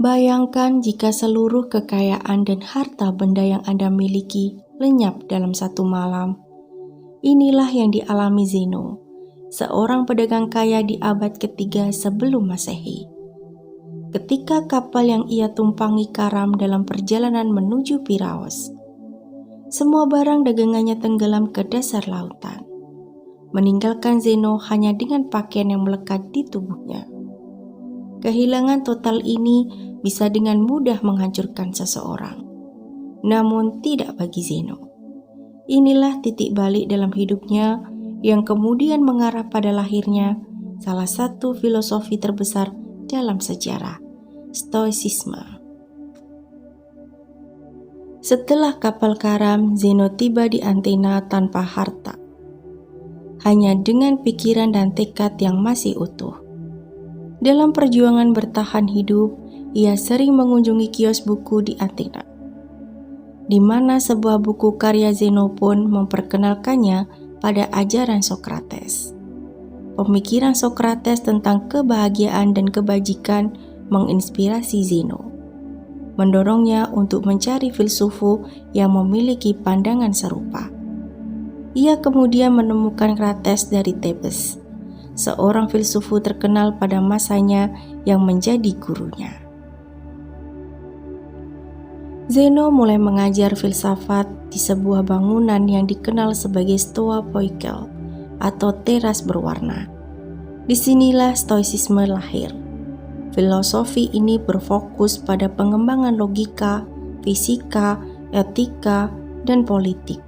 Bayangkan jika seluruh kekayaan dan harta benda yang Anda miliki lenyap dalam satu malam. Inilah yang dialami Zeno, seorang pedagang kaya di abad ketiga sebelum Masehi. Ketika kapal yang ia tumpangi karam dalam perjalanan menuju Piraeus, semua barang dagangannya tenggelam ke dasar lautan, meninggalkan Zeno hanya dengan pakaian yang melekat di tubuhnya. Kehilangan total ini bisa dengan mudah menghancurkan seseorang, namun tidak bagi Zeno. Inilah titik balik dalam hidupnya yang kemudian mengarah pada lahirnya salah satu filosofi terbesar dalam sejarah, Stoicisme. Setelah kapal karam, Zeno tiba di Athena tanpa harta, hanya dengan pikiran dan tekad yang masih utuh. Dalam perjuangan bertahan hidup, ia sering mengunjungi kios buku di Athena, di mana sebuah buku karya Zeno pun memperkenalkannya pada ajaran Sokrates. Pemikiran Sokrates tentang kebahagiaan dan kebajikan menginspirasi Zeno, mendorongnya untuk mencari filsuf yang memiliki pandangan serupa. Ia kemudian menemukan Krates dari Thebes, seorang filsuf terkenal pada masanya yang menjadi gurunya. Zeno mulai mengajar filsafat di sebuah bangunan yang dikenal sebagai Stoa Poikel atau teras berwarna. Disinilah Stoicisme lahir. Filosofi ini berfokus pada pengembangan logika, fisika, etika, dan politik,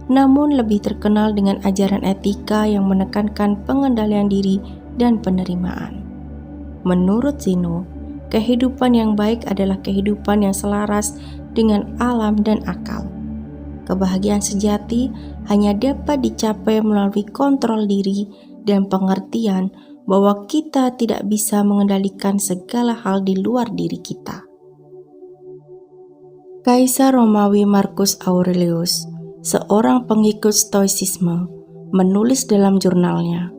namun lebih terkenal dengan ajaran etika yang menekankan pengendalian diri dan penerimaan. Menurut Zeno, kehidupan yang baik adalah kehidupan yang selaras dengan alam dan akal. Kebahagiaan sejati hanya dapat dicapai melalui kontrol diri dan pengertian bahwa kita tidak bisa mengendalikan segala hal di luar diri kita. Kaisar Romawi Marcus Aurelius, seorang pengikut Stoicisme, menulis dalam jurnalnya,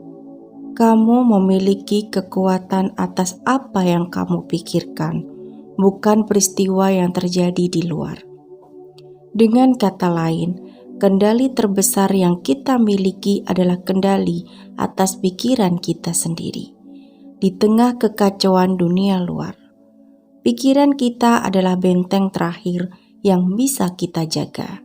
"Kamu memiliki kekuatan atas apa yang kamu pikirkan, bukan peristiwa yang terjadi di luar." Dengan kata lain, kendali terbesar yang kita miliki adalah kendali atas pikiran kita sendiri. Di tengah kekacauan dunia luar, pikiran kita adalah benteng terakhir yang bisa kita jaga.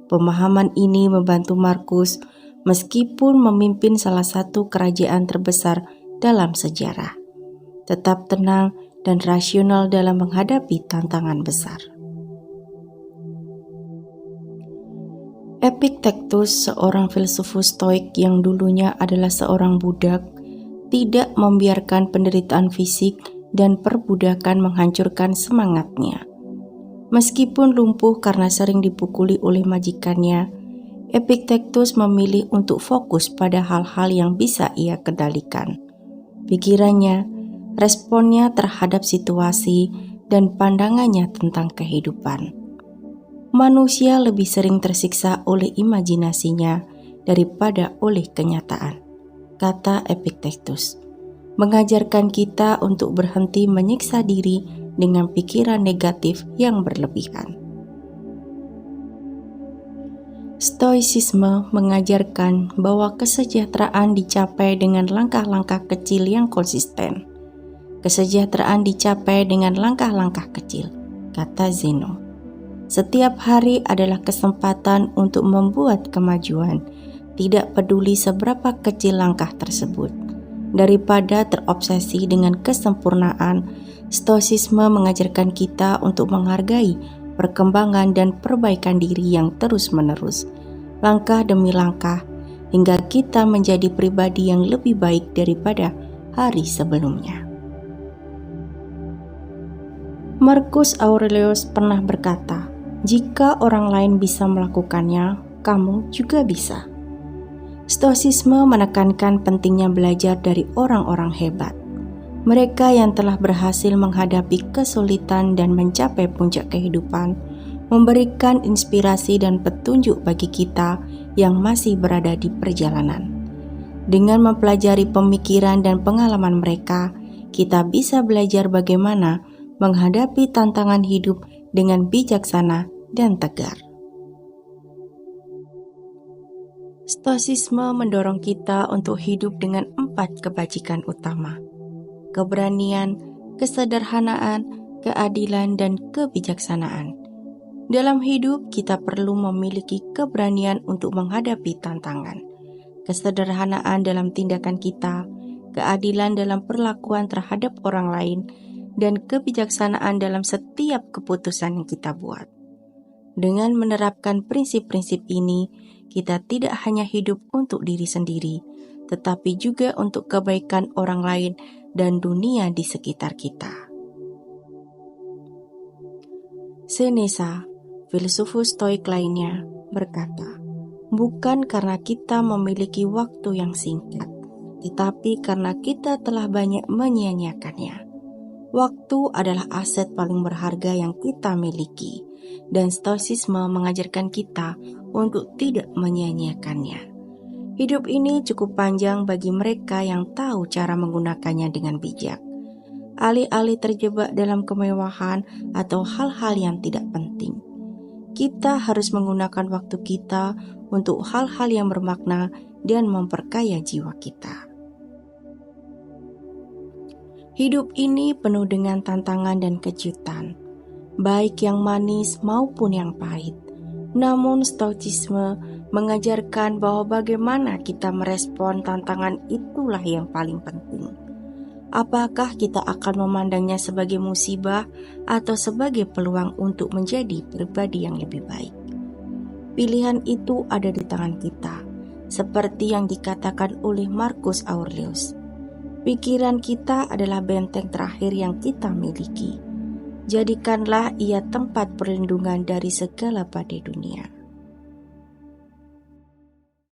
Pemahaman ini membantu Marcus meskipun memimpin salah satu kerajaan terbesar dalam sejarah, tetap tenang dan rasional dalam menghadapi tantangan besar. Epictetus, seorang filsuf Stoik yang dulunya adalah seorang budak, tidak membiarkan penderitaan fisik dan perbudakan menghancurkan semangatnya. Meskipun lumpuh karena sering dipukuli oleh majikannya, Epictetus memilih untuk fokus pada hal-hal yang bisa ia kendalikan. Pikirannya, responnya terhadap situasi, dan pandangannya tentang kehidupan. Manusia lebih sering tersiksa oleh imajinasinya daripada oleh kenyataan, kata Epictetus, mengajarkan kita untuk berhenti menyiksa diri dengan pikiran negatif yang berlebihan. Stoicisme mengajarkan bahwa kesejahteraan dicapai dengan langkah-langkah kecil yang konsisten. Kesejahteraan dicapai dengan langkah-langkah kecil, kata Zeno. Setiap hari adalah kesempatan untuk membuat kemajuan, tidak peduli seberapa kecil langkah tersebut. Daripada terobsesi dengan kesempurnaan, Stoicisme mengajarkan kita untuk menghargai perkembangan dan perbaikan diri yang terus-menerus, langkah demi langkah, hingga kita menjadi pribadi yang lebih baik daripada hari sebelumnya. Marcus Aurelius pernah berkata, "Jika orang lain bisa melakukannya, kamu juga bisa." Stoicisme menekankan pentingnya belajar dari orang-orang hebat. Mereka yang telah berhasil menghadapi kesulitan dan mencapai puncak kehidupan, memberikan inspirasi dan petunjuk bagi kita yang masih berada di perjalanan. Dengan mempelajari pemikiran dan pengalaman mereka, kita bisa belajar bagaimana menghadapi tantangan hidup dengan bijaksana dan tegar. Stoicisme mendorong kita untuk hidup dengan 4 kebajikan utama: keberanian, kesederhanaan, keadilan, dan kebijaksanaan. Dalam hidup, kita perlu memiliki keberanian untuk menghadapi tantangan, kesederhanaan dalam tindakan kita, keadilan dalam perlakuan terhadap orang lain, dan kebijaksanaan dalam setiap keputusan yang kita buat. Dengan menerapkan prinsip-prinsip ini, kita tidak hanya hidup untuk diri sendiri, tetapi juga untuk kebaikan orang lain dan dunia di sekitar kita. Seneca, filsufus Stoik lainnya, berkata, "Bukan karena kita memiliki waktu yang singkat, tetapi karena kita telah banyak menyia-nyiakannya. Waktu adalah aset paling berharga yang kita miliki, dan Stoicisme mengajarkan kita untuk tidak menyia-nyiakannya. Hidup ini cukup panjang bagi mereka yang tahu cara menggunakannya dengan bijak. Alih-alih terjebak dalam kemewahan atau hal-hal yang tidak penting, kita harus menggunakan waktu kita untuk hal-hal yang bermakna dan memperkaya jiwa kita." Hidup ini penuh dengan tantangan dan kejutan, baik yang manis maupun yang pahit. Namun Stoicisme mengajarkan bahwa bagaimana kita merespon tantangan itulah yang paling penting. Apakah kita akan memandangnya sebagai musibah atau sebagai peluang untuk menjadi pribadi yang lebih baik? Pilihan itu ada di tangan kita, seperti yang dikatakan oleh Marcus Aurelius. Pikiran kita adalah benteng terakhir yang kita miliki. Jadikanlah ia tempat perlindungan dari segala badai dunia.